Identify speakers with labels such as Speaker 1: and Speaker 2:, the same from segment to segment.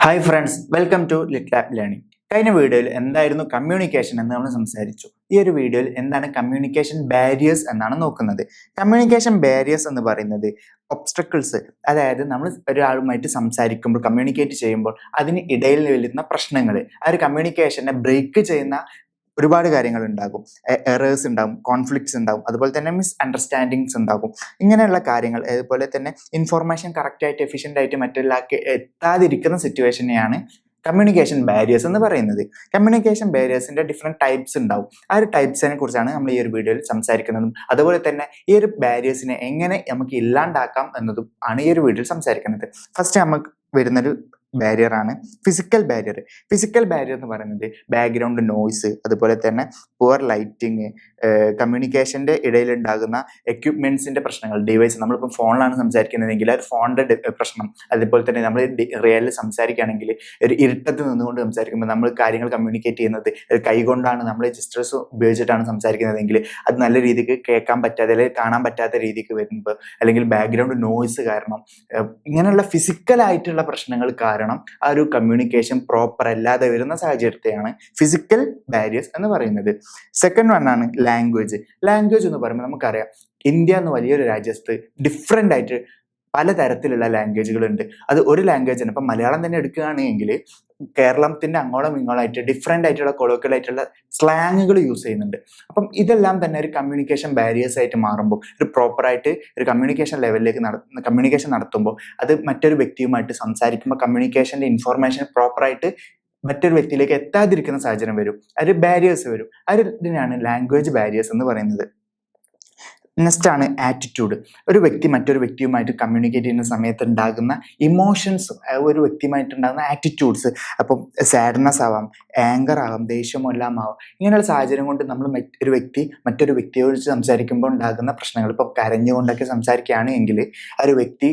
Speaker 1: Hi friends, welcome to Lit Lab learning. കഴിഞ്ഞ വീഡിയോയിൽ എന്തായിരുന്നു കമ്മ്യൂണിക്കേഷൻ എന്ന് നമ്മൾ സംസാരിച്ചു. ഈ ഒരു വീഡിയോയിൽ എന്താണ് കമ്മ്യൂണിക്കേഷൻ ബാരിയേഴ്സ് എന്നാണ് നോക്കുന്നത്. കമ്മ്യൂണിക്കേഷൻ ബാരിയേഴ്സ് എന്ന് പറയുന്നത് ഒബ്സ്റ്റക്കിൾസ്, അതായത് നമ്മൾ ഒരാളുമായിട്ട് സംസാരിക്കുമ്പോൾ കമ്മ്യൂണിക്കേറ്റ് ചെയ്യുമ്പോൾ അതിന് ഇടയിൽ വരുന്ന പ്രശ്നങ്ങൾ, ആ ഒരു കമ്മ്യൂണിക്കേഷനെ ബ്രേക്ക് ചെയ്യുന്ന ഒരുപാട് കാര്യങ്ങൾ ഉണ്ടാകും. എറേഴ്സ് ഉണ്ടാകും, കോൺഫ്ലിക്ട്സ് ഉണ്ടാകും, അതുപോലെ തന്നെ മിസ് അണ്ടർസ്റ്റാൻഡിങ്സ് ഉണ്ടാകും. ഇങ്ങനെയുള്ള കാര്യങ്ങൾ, അതുപോലെ തന്നെ ഇൻഫോർമേഷൻ കറക്റ്റായിട്ട് എഫിഷ്യൻ്റ് ആയിട്ട് മറ്റൊരാൾക്ക് എത്താതിരിക്കുന്ന സിറ്റുവേഷനെയാണ് കമ്മ്യൂണിക്കേഷൻ ബാരിയേഴ്സ് എന്ന് പറയുന്നത്. കമ്മ്യൂണിക്കേഷൻ ബാരിയേഴ്സിന്റെ ഡിഫറെൻറ്റ് ടൈപ്സ് ഉണ്ടാവും. ആ ഒരു ടൈപ്സിനെ കുറിച്ചാണ് നമ്മൾ ഈ ഒരു വീഡിയോയിൽ സംസാരിക്കുന്നതും അതുപോലെ തന്നെ ഈ ഒരു ബാരിയേഴ്സിനെ എങ്ങനെ നമുക്ക് ഇല്ലാണ്ടാക്കാം എന്നതും ആണ് ഈ ഒരു വീഡിയോയിൽ സംസാരിക്കുന്നത്. ഫസ്റ്റ് നമുക്ക് വരുന്നൊരു ബാരിയർ ആണ് ഫിസിക്കൽ ബാരിയർ. ഫിസിക്കൽ ബാരിയർ എന്ന് പറയുന്നത് ബാക്ക്ഗ്രൗണ്ട് നോയ്സ്, അതുപോലെ തന്നെ പുവർ ലൈറ്റിങ്, കമ്മ്യൂണിക്കേഷൻ്റെ ഇടയിലുണ്ടാകുന്ന എക്യുപ്മെന്റ്സിന്റെ പ്രശ്നങ്ങൾ, ഡിവൈസ്, നമ്മളിപ്പോൾ ഫോണിലാണ് സംസാരിക്കുന്നതെങ്കിൽ ആ ഒരു ഫോണിന്റെ പ്രശ്നം, അതുപോലെ തന്നെ നമ്മൾ റിയലിൽ സംസാരിക്കുകയാണെങ്കിൽ ഒരു ഇരുട്ടത്ത് നിന്നുകൊണ്ട് സംസാരിക്കുമ്പോൾ നമ്മൾ കാര്യങ്ങൾ കമ്മ്യൂണിക്കേറ്റ് ചെയ്യുന്നത് കൈകൊണ്ടാണ്, നമ്മൾ ജസ്റ്റേഴ്സ് ഉപയോഗിച്ചിട്ടാണ് സംസാരിക്കുന്നതെങ്കിൽ അത് നല്ല രീതിക്ക് കേൾക്കാൻ പറ്റാതെ അല്ലെങ്കിൽ കാണാൻ പറ്റാത്ത രീതിക്ക് വരുമ്പോൾ, അല്ലെങ്കിൽ ബാക്ക്ഗ്രൗണ്ട് നോയ്സ് കാരണം, ഇങ്ങനെയുള്ള ഫിസിക്കലായിട്ടുള്ള പ്രശ്നങ്ങൾ കാരണം ആ ഒരു കമ്മ്യൂണിക്കേഷൻ പ്രോപ്പർ അല്ലാതെ വരുന്ന സാഹചര്യത്തെയാണ് ഫിസിക്കൽ ബാരിയേഴ്സ് എന്ന് പറയുന്നത്. സെക്കൻഡ് വൺ ആണ് ലാംഗ്വേജ്. ലാംഗ്വേജ് എന്ന് പറയുമ്പോൾ നമുക്കറിയാം, ഇന്ത്യ എന്ന വലിയൊരു രാജ്യത്ത് ഡിഫറെൻ്റ് ആയിട്ട് പലതരത്തിലുള്ള ലാംഗ്വേജുകളുണ്ട്. അത് ഒരു ലാംഗ്വേജ് ആണ്. ഇപ്പം മലയാളം തന്നെ എടുക്കുകയാണെങ്കിൽ കേരളത്തിന്റെ അങ്ങോളം ഇങ്ങോളമായിട്ട് ഡിഫറെൻ്റ് ആയിട്ടുള്ള കൊളോക്കൽ ആയിട്ടുള്ള സ്ലാങ്ങുകൾ യൂസ് ചെയ്യുന്നുണ്ട്. അപ്പം ഇതെല്ലാം തന്നെ ഒരു കമ്മ്യൂണിക്കേഷൻ ബാരിയേഴ്സ് ആയിട്ട് മാറുമ്പോൾ, ഒരു പ്രോപ്പറായിട്ട് ഒരു കമ്മ്യൂണിക്കേഷൻ ലെവലിലേക്ക് കമ്മ്യൂണിക്കേഷൻ നടത്തുമ്പോൾ, അത് മറ്റൊരു വ്യക്തിയുമായിട്ട് സംസാരിക്കുമ്പോൾ കമ്മ്യൂണിക്കേഷൻ്റെ ഇൻഫോർമേഷൻ പ്രോപ്പറായിട്ട് മറ്റൊരു വ്യക്തിയിലേക്ക് എത്താതിരിക്കുന്ന സാഹചര്യം വരും, ഒരു ബാരിയേഴ്സ് വരും. ഇതിനാണ് ലാംഗ്വേജ് ബാരിയേഴ്സ് എന്ന് പറയുന്നത്. നെക്സ്റ്റ് ആണ് ആറ്റിറ്റ്യൂഡ്. ഒരു വ്യക്തി മറ്റൊരു വ്യക്തിയുമായിട്ട് കമ്മ്യൂണിക്കേറ്റ് ചെയ്യുന്ന സമയത്ത് ഉണ്ടാകുന്ന ഇമോഷൻസും, ഒരു വ്യക്തിയുമായിട്ട് ഉണ്ടാകുന്ന ആറ്റിറ്റ്യൂഡ്സ്, അപ്പം സാഡ്നെസ് ആവാം, ആങ്കർ ആവാം, ദേഷ്യമോ എല്ലാം ആവാം. ഇങ്ങനെയുള്ള സാഹചര്യം കൊണ്ട് നമ്മൾ ഒരു വ്യക്തി മറ്റൊരു വ്യക്തിയോട് സംസാരിക്കുമ്പോൾ ഉണ്ടാകുന്ന പ്രശ്നങ്ങൾ, ഇപ്പോൾ കരഞ്ഞുകൊണ്ടൊക്കെ സംസാരിക്കുകയാണെങ്കിൽ ആ ഒരു വ്യക്തി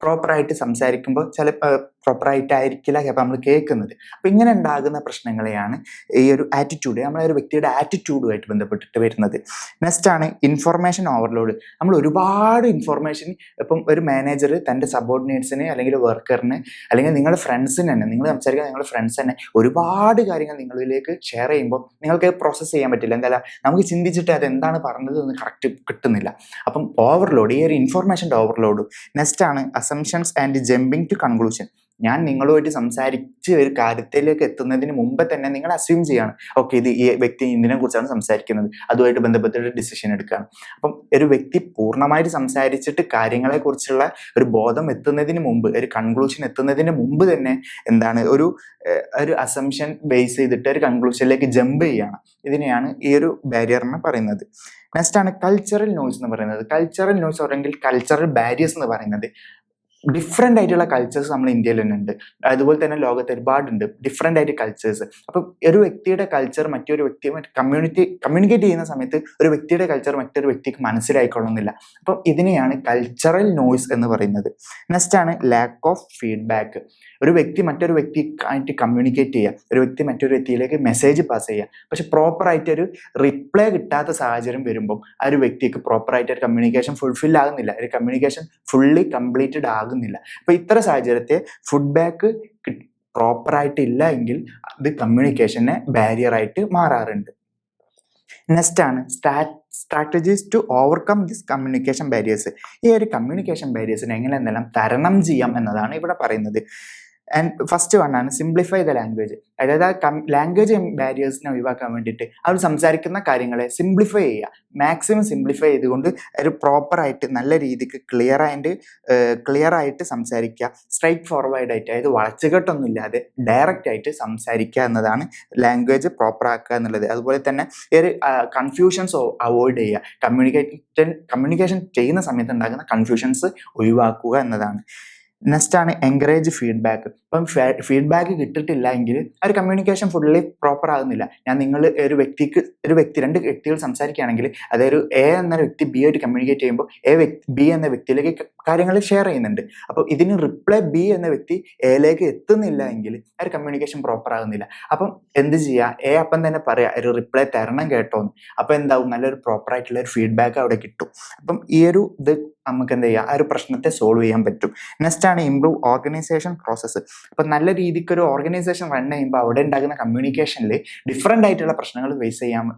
Speaker 1: പ്രോപ്പറായിട്ട് സംസാരിക്കുമ്പോൾ ചിലപ്പോൾ പ്രോപ്പറായിട്ടായിരിക്കില്ല ചിലപ്പോൾ നമ്മൾ കേൾക്കുന്നത്. അപ്പം ഇങ്ങനെ ഉണ്ടാകുന്ന പ്രശ്നങ്ങളെയാണ് ഈ ഒരു ആറ്റിറ്റ്യൂഡ്, നമ്മളെ ഒരു വ്യക്തിയുടെ ആറ്റിറ്റ്യൂഡുമായിട്ട് ബന്ധപ്പെട്ടിട്ട് വരുന്നത്. നെക്സ്റ്റ് ആണ് ഇൻഫർമേഷൻ ഓവർലോഡ്. നമ്മൾ ഒരുപാട് ഇൻഫർമേഷൻ, ഇപ്പം ഒരു മാനേജർ തൻ്റെ സബോർഡിനേറ്റ്സിന് അല്ലെങ്കിൽ വർക്കറിന് അല്ലെങ്കിൽ നിങ്ങളുടെ ഫ്രണ്ട്സിന് തന്നെ, നിങ്ങൾ സംസാരിക്കുന്ന നിങ്ങളുടെ ഫ്രണ്ട്സ് തന്നെ ഒരുപാട് കാര്യങ്ങൾ നിങ്ങളിലേക്ക് ഷെയർ ചെയ്യുമ്പോൾ നിങ്ങൾക്ക് പ്രോസസ്സ് ചെയ്യാൻ പറ്റില്ല. എന്താ, നമുക്ക് ചിന്തിച്ചിട്ട് അത് എന്താണ് പറഞ്ഞത് എന്ന് കറക്റ്റ് കിട്ടുന്നില്ല. അപ്പം ഓവർലോഡ്, ഈ ഒരു ഇൻഫർമേഷൻ്റെ ഓവർലോഡ്. നെക്സ്റ്റ് ആണ് assumptions and jumping to conclusion. ഞാൻ നിങ്ങളുമായിട്ട് സംസാരിച്ച് ഒരു കാര്യത്തിലേക്ക് എത്തുന്നതിന് മുമ്പ് തന്നെ നിങ്ങൾ അസ്യൂം ചെയ്യാണ്, ഓക്കെ, ഇത് ഈ വ്യക്തി ഇതിനെ കുറിച്ചാണ് സംസാരിക്കുന്നത്, അതുമായിട്ട് ബന്ധപ്പെട്ടൊരു ഡിസിഷൻ എടുക്കുകയാണ്. അപ്പം ഒരു വ്യക്തി പൂർണ്ണമായിട്ട് സംസാരിച്ചിട്ട് കാര്യങ്ങളെക്കുറിച്ചുള്ള ഒരു ബോധം എത്തുന്നതിന് മുമ്പ്, ഒരു കൺക്ലൂഷൻ എത്തുന്നതിന് മുമ്പ് തന്നെ എന്താണ് ഒരു അസംഷൻ ബേസ് ചെയ്തിട്ട് ഒരു കൺക്ലൂഷനിലേക്ക് ജമ്പ് ചെയ്യാണ്. ഇതിനെയാണ് ഈ ഒരു ബാരിയർ എന്ന് പറയുന്നത്. നെക്സ്റ്റ് ആണ് കൾച്ചറൽ നോയ്സ് എന്ന് പറയുന്നത്. കൾച്ചറൽ നോയ്സ് അല്ലെങ്കിൽ കൾച്ചറൽ ബാരിയേഴ്സ് എന്ന് പറയുന്നത് ഡിഫറെൻ്റ് ആയിട്ടുള്ള കൾച്ചേഴ്സ് നമ്മൾ ഇന്ത്യയിൽ തന്നെ ഉണ്ട്, അതുപോലെ തന്നെ ലോകത്ത് ഒരുപാടുണ്ട് ഡിഫറെൻ്റ് ആയിട്ട് കൾച്ചേഴ്സ്. അപ്പം ഒരു വ്യക്തിയുടെ കൾച്ചർ മറ്റൊരു വ്യക്തിയുമായിട്ട് കമ്മ്യൂണിക്കേറ്റ് ചെയ്യുന്ന സമയത്ത് ഒരു വ്യക്തിയുടെ കൾച്ചർ മറ്റൊരു വ്യക്തിക്ക് മനസ്സിലായിക്കൊള്ളുന്നില്ല. അപ്പം ഇതിനെയാണ് കൾച്ചറൽ നോയ്സ് എന്ന് പറയുന്നത്. നെക്സ്റ്റ് ആണ് ലാക്ക് ഓഫ് ഫീഡ്ബാക്ക്. ഒരു വ്യക്തി മറ്റൊരു വ്യക്തിയായിട്ട് കമ്മ്യൂണിക്കേറ്റ് ചെയ്യുക, ഒരു വ്യക്തി മറ്റൊരു വ്യക്തിയിലേക്ക് മെസ്സേജ് പാസ് ചെയ്യുക, പക്ഷെ പ്രോപ്പറായിട്ടൊരു റിപ്ലൈ കിട്ടാത്ത സാഹചര്യം വരുമ്പോൾ ആ ഒരു വ്യക്തിക്ക് പ്രോപ്പറായിട്ട് ഒരു കമ്മ്യൂണിക്കേഷൻ ഫുൾഫിൽ ആകുന്നില്ല, ഒരു കമ്മ്യൂണിക്കേഷൻ ഫുള്ളി കംപ്ലീറ്റഡ് ആകുന്നില്ല. അപ്പോൾ ഇത്തരം സാഹചര്യത്തെ ഫീഡ്ബാക്ക് പ്രോപ്പറായിട്ടില്ല എങ്കിൽ അത് കമ്മ്യൂണിക്കേഷനെ ബാരിയറായിട്ട് മാറാറുണ്ട്. നെക്സ്റ്റ് ആണ് strategies to overcome this communication barriers. ഈ ഒരു കമ്മ്യൂണിക്കേഷൻ ബാരിയേഴ്സിനെ എങ്ങനെയെന്നെല്ലാം തരണം ചെയ്യാം എന്നതാണ് ഇവിടെ പറയുന്നത്. ആൻഡ് ഫസ്റ്റ് വൺ ആണ് സിംപ്ലിഫൈ ദ ലാംഗ്വേജ്. അതായത് ആ ലാംഗ്വേജ് ബാരിയേഴ്സിനെ ഒഴിവാക്കാൻ വേണ്ടിയിട്ട് അവർ സംസാരിക്കുന്ന കാര്യങ്ങളെ സിംപ്ലിഫൈ ചെയ്യുക, മാക്സിമം സിംപ്ലിഫൈ ചെയ്തുകൊണ്ട് ഒരു പ്രോപ്പറായിട്ട് നല്ല രീതിക്ക് ക്ലിയർ ആയിട്ട് സംസാരിക്കുക, സ്ട്രൈറ്റ് ഫോർവേഡ് ആയിട്ട്, അതായത് വളച്ചുകെട്ടൊന്നും ഇല്ലാതെ ഡയറക്റ്റ് ആയിട്ട് സംസാരിക്കുക എന്നതാണ് ലാംഗ്വേജ് പ്രോപ്പർ ആക്കുക എന്നുള്ളത്. അതുപോലെ തന്നെ ഒരു കൺഫ്യൂഷൻസ് അവോയ്ഡ് ചെയ്യുക, കമ്മ്യൂണിക്കേഷൻ ചെയ്യുന്ന സമയത്ത് ഉണ്ടാകുന്ന കൺഫ്യൂഷൻസ് ഒഴിവാക്കുക എന്നതാണ്. നെക്സ്റ്റ് ആണ് എൻകറേജ് ഫീഡ്ബാക്ക്. ഇപ്പം ഫീഡ്ബാക്ക് കിട്ടിയിട്ടില്ല എങ്കിൽ ആ ഒരു കമ്മ്യൂണിക്കേഷൻ ഫുള്ളി പ്രോപ്പർ ആകുന്നില്ല. നിങ്ങൾ രണ്ട് വ്യക്തികൾ സംസാരിക്കുകയാണെങ്കിൽ, അതായത് എ എന്ന വ്യക്തി ബി ആയിട്ട് കമ്മ്യൂണിക്കേറ്റ് ചെയ്യുമ്പോൾ ബി എന്ന വ്യക്തിയിലേക്ക് കാര്യങ്ങൾ ഷെയർ ചെയ്യുന്നുണ്ട്. അപ്പോൾ ഇതിന് റിപ്ലൈ ബി എന്ന വ്യക്തി എയിലേക്ക് എത്തുന്നില്ല എങ്കിൽ ആ ഒരു കമ്മ്യൂണിക്കേഷൻ പ്രോപ്പർ ആകുന്നില്ല. അപ്പം എന്ത് ചെയ്യുക, എ അപ്പം തന്നെ പറയാം ഒരു റിപ്ലൈ തരണം കേട്ടോ എന്ന്. അപ്പോൾ എന്താവും, നല്ലൊരു പ്രോപ്പറായിട്ടുള്ള ഒരു ഫീഡ്ബാക്ക് അവിടെ കിട്ടും. അപ്പം ഈ ഒരു ഇത് നമുക്ക് എന്ത് ചെയ്യാം, ആ ഒരു പ്രശ്നത്തെ സോൾവ് ചെയ്യാൻ പറ്റും. നെക്സ്റ്റ് ആണ് ഇംപ്രൂവ് ഓർഗനൈസേഷൻ പ്രോസസ്സ്. അപ്പം നല്ല രീതിക്ക് ഒരു ഓർഗനൈസേഷൻ റൺ ചെയ്യുമ്പോൾ അവിടെ ഉണ്ടാകുന്ന കമ്മ്യൂണിക്കേഷനിൽ ഡിഫറെൻ്റ് ആയിട്ടുള്ള പ്രശ്നങ്ങൾ ഫേസ് ചെയ്യാൻ,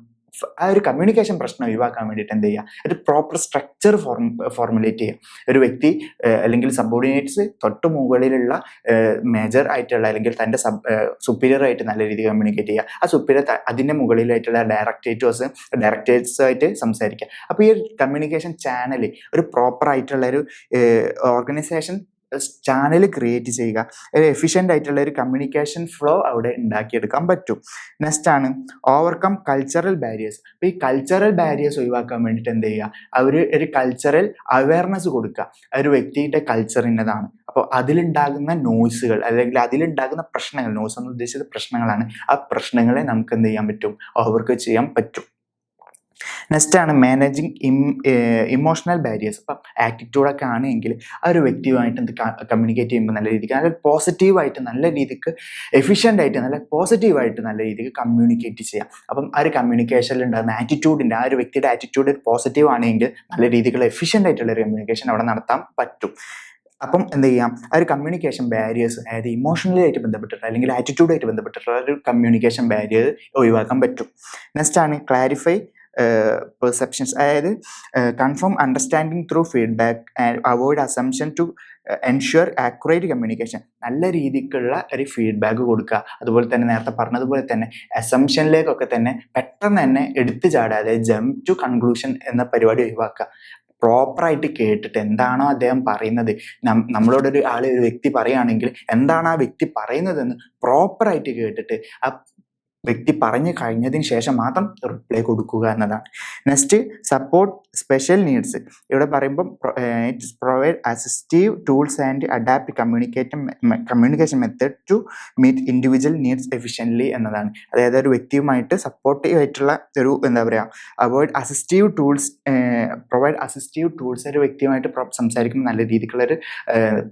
Speaker 1: ആ ഒരു കമ്മ്യൂണിക്കേഷൻ പ്രശ്നം ഒഴിവാക്കാൻ വേണ്ടിയിട്ട് എന്ത് ചെയ്യുക, ഒരു പ്രോപ്പർ സ്ട്രക്ചർ ഫോർമുലേറ്റ് ചെയ്യുക. ഒരു വ്യക്തി അല്ലെങ്കിൽ സബോർഡിനേറ്റ്സ് തൊട്ട് മുകളിലുള്ള മേജർ ആയിട്ടുള്ള അല്ലെങ്കിൽ തൻ്റെ സുപ്പീരിയർ ആയിട്ട് നല്ല രീതിയിൽ കമ്മ്യൂണിക്കേറ്റ് ചെയ്യുക. ആ സുപ്പീരിയർ അതിൻ്റെ മുകളിലായിട്ടുള്ള ഡയറക്ടേഴ്സുമായിട്ട് സംസാരിക്കുക. അപ്പോൾ ഈ കമ്മ്യൂണിക്കേഷൻ ചാനൽ ഒരു പ്രോപ്പർ ആയിട്ടുള്ള ഒരു ഓർഗനൈസേഷൻ ചാനൽ ക്രിയേറ്റ് ചെയ്യുക, ഒരു എഫിഷ്യൻ്റ് ആയിട്ടുള്ള ഒരു കമ്മ്യൂണിക്കേഷൻ ഫ്ലോ അവിടെ ഉണ്ടാക്കിയെടുക്കാൻ പറ്റും. നെക്സ്റ്റ് ആണ് ഓവർകം കൾച്ചറൽ ബാരിയേഴ്സ്. അപ്പോൾ ഈ കൾച്ചറൽ ബാരിയേഴ്സ് ഒഴിവാക്കാൻ വേണ്ടിയിട്ട് എന്ത് ചെയ്യുക, ഒരു കൾച്ചറൽ അവയർനെസ് കൊടുക്കുക. ഒരു വ്യക്തിയുടെ കൾച്ചർ ഇന്നതാണ്, അപ്പോൾ അതിലുണ്ടാകുന്ന നോയ്സുകൾ അല്ലെങ്കിൽ അതിലുണ്ടാകുന്ന പ്രശ്നങ്ങൾ, നോയ്സ് എന്ന് ഉദ്ദേശിച്ചത് പ്രശ്നങ്ങളാണ്, ആ പ്രശ്നങ്ങളെ നമുക്ക് എന്ത് ചെയ്യാൻ പറ്റും, ഓവർകം ചെയ്യാൻ പറ്റും. നെക്സ്റ്റ് ആണ് മാനേജിങ് ഇമോഷണൽ ബാരിയേഴ്സ്. അപ്പം ആറ്റിറ്റ്യൂഡൊക്കെ ആണെങ്കിൽ ആ ഒരു വ്യക്തിയുമായിട്ട് എന്ത് കമ്മ്യൂണിക്കേറ്റ് ചെയ്യുമ്പോൾ നല്ല രീതിക്ക് നല്ല പോസിറ്റീവായിട്ട് നല്ല രീതിക്ക് എഫിഷ്യൻ്റ് ആയിട്ട് നല്ല പോസിറ്റീവായിട്ട് നല്ല രീതിക്ക് കമ്മ്യൂണിക്കേറ്റ് ചെയ്യാം. അപ്പം ആ ഒരു കമ്മ്യൂണിക്കേഷനിൽ ഉണ്ടാകുന്ന ആറ്റിറ്റ്യൂഡിൻ്റെ, ആ ഒരു വ്യക്തിയുടെ ആറ്റിറ്റ്യൂഡ് പോസിറ്റീവ് ആണെങ്കിൽ നല്ല രീതിക്കുള്ള എഫിഷ്യൻ്റ് ആയിട്ടുള്ള ഒരു കമ്മ്യൂണിക്കേഷൻ അവിടെ നടത്താൻ പറ്റും. അപ്പം എന്ത് ചെയ്യാം, ആ ഒരു കമ്മ്യൂണിക്കേഷൻ ബാരിയേഴ്സ്, അതായത് ഇമോഷണലി ആയിട്ട് ബന്ധപ്പെട്ടിട്ടുള്ള അല്ലെങ്കിൽ ആറ്റിറ്റ്യൂഡായിട്ട് ബന്ധപ്പെട്ടിട്ടുള്ള ഒരു കമ്മ്യൂണിക്കേഷൻ ബാരിയർ ഒഴിവാക്കാൻ പറ്റും. നെക്സ്റ്റ് ആണ് ക്ലാരിഫൈ പെർസെപ്ഷൻസ്, അതായത് confirm understanding through feedback and avoid assumption to ensure accurate communication. നല്ല രീതിക്കുള്ള ഒരു ഫീഡ്ബാക്ക് കൊടുക്കുക. അതുപോലെ തന്നെ നേരത്തെ പറഞ്ഞതുപോലെ തന്നെ അസംഷനിലേക്കൊക്കെ തന്നെ പെട്ടെന്ന് തന്നെ എടുത്തു ചാടാതെ ജംപ് ടു കൺക്ലൂഷൻ എന്ന പരിപാടി ഒഴിവാക്കുക. പ്രോപ്പറായിട്ട് കേട്ടിട്ട് എന്താണോ അദ്ദേഹം പറയുന്നത്, നമ്മളോടൊരു ഒരു വ്യക്തി പറയുകയാണെങ്കിൽ എന്താണ് ആ വ്യക്തി പറയുന്നതെന്ന് പ്രോപ്പറായിട്ട് കേട്ടിട്ട് ആ വ്യക്തി പറഞ്ഞു കഴിഞ്ഞതിന് ശേഷം മാത്രം റിപ്ലൈ കൊടുക്കുക എന്നതാണ്. Next support special needs. ഇവിടെ പറയുമ്പം it's provide assistive tools and adapt communication method to meet individual needs efficiently എന്നതാണ്. അതായത് ഒരു വ്യക്തിയുമായിട്ട് സപ്പോർട്ടീവ് ആയിട്ടുള്ള ഒരു എന്താ പറയുക, പ്രൊവൈഡ് അസിസ്റ്റീവ് ടൂൾസ് ഒരു വ്യക്തിയുമായിട്ട് സംസാരിക്കുമ്പോൾ നല്ല രീതിക്കുള്ളൊരു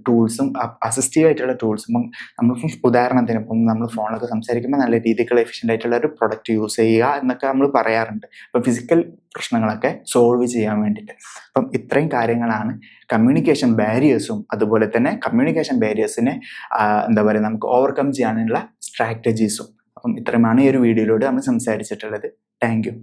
Speaker 1: ടൂൾസും അസിസ്റ്റീവ് ആയിട്ടുള്ള ടൂൾസും, നമ്മൾ ഉദാഹരണത്തിന് ഇപ്പം നമ്മൾ ഫോണിലൊക്കെ സംസാരിക്കുമ്പോൾ നല്ല രീതിക്കുള്ള എഫിഷ്യൻ്റ് ആയിട്ടുള്ള ഒരു പ്രൊഡക്റ്റ് യൂസ് ചെയ്യുക എന്നൊക്കെ നമ്മൾ പറയാറുണ്ട്. അപ്പം ഫിസിക്കൽ പ്രശ്നങ്ങളൊക്കെ സോൾവ് ചെയ്യാൻ വേണ്ടിയിട്ട്. അപ്പം ഇത്രയും കാര്യങ്ങളാണ് കമ്മ്യൂണിക്കേഷൻ ബാരിയേഴ്സും അതുപോലെ തന്നെ കമ്മ്യൂണിക്കേഷൻ ബാരിയേഴ്സിനെ എന്താ പറയുക നമുക്ക് ഓവർകം ചെയ്യാനുള്ള സ്ട്രാറ്റജീസും. അപ്പം ഇത്രയുമാണ് ഈ ഒരു വീഡിയോയിലൂടെ നമ്മൾ സംസാരിച്ചിട്ടുള്ളത്. Thank you.